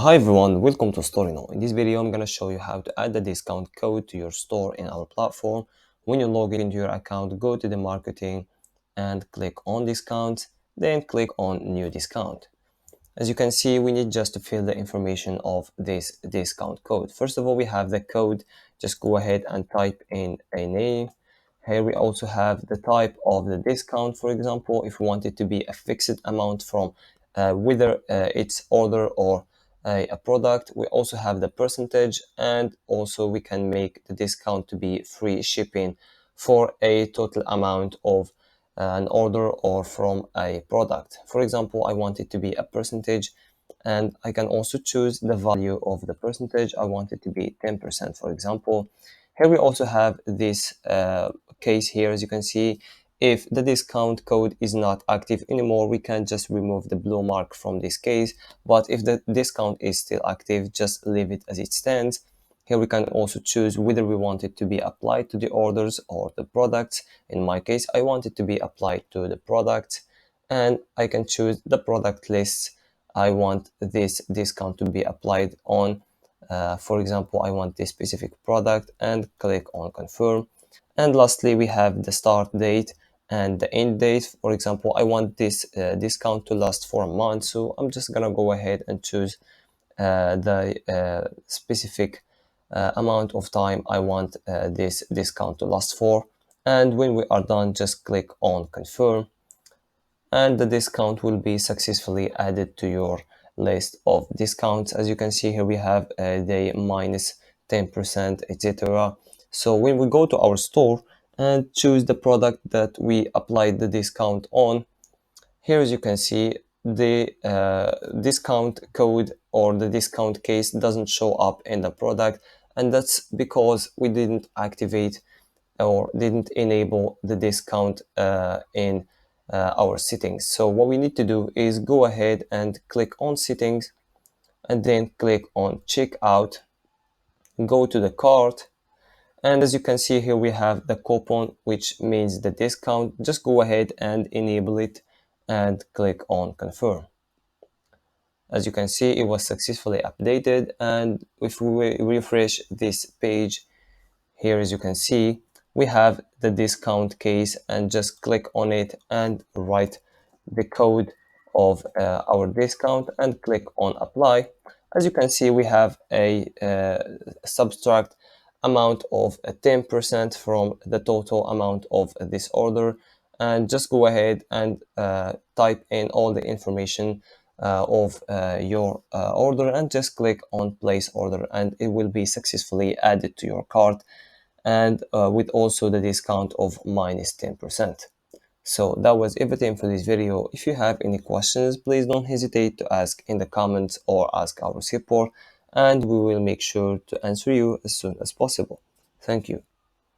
Hi everyone, welcome to Storeino. In this video, I'm going to show you how to add the discount code to your store in our platform. When you log into your account, go to the marketing and click on discounts, then click on new discount. As you can see, we need just to fill the information of this discount code. First of all, we have the code. Just go ahead and type in a name. Here we also have the type of the discount. For example, if we want it to be a fixed amount from whether it's order or a product. We also have the percentage, and also we can make the discount to be free shipping for a total amount of an order or from a product. For example, I want it to be a percentage, and I can also choose the value of the percentage. I want it to be 10%, for example. Here we also have this case here. As you can see, if the discount code is not active anymore, we can just remove the blue mark from this case. But if the discount is still active, just leave it as it stands. Here we can also choose whether we want it to be applied to the orders or the products. In my case, I want it to be applied to the products, and I can choose the product lists. I want this discount to be applied on. For example, I want this specific product and click on confirm. And lastly, we have the start date and the end date. For example, I want this discount to last for a month, so I'm just gonna go ahead and choose the specific amount of time I want this discount to last for. And when we are done, just click on confirm, and the discount will be successfully added to your list of discounts. As you can see here, we have the minus 10%, etc. So when we go to our store and choose the product that we applied the discount on, here as you can see, the discount code or the discount case doesn't show up in the product, and that's because we didn't activate or didn't enable the discount in our settings. So what we need to do is go ahead and click on settings, and then click on checkout, go to the cart, and as you can see here, we have the coupon, which means the discount. Just go ahead and enable it and click on confirm. As you can see, it was successfully updated, and if we refresh this page here, as you can see, we have the discount case, and just click on it and write the code of our discount and click on apply. As you can see, we have a subtract amount of 10% from the total amount of this order, and just go ahead and type in all the information of your order, and just click on place order, and it will be successfully added to your cart, and with also the discount of minus 10%. So that was everything for this video. If you have any questions, please don't hesitate to ask in the comments or ask our support, and we will make sure to answer you as soon as possible. Thank you.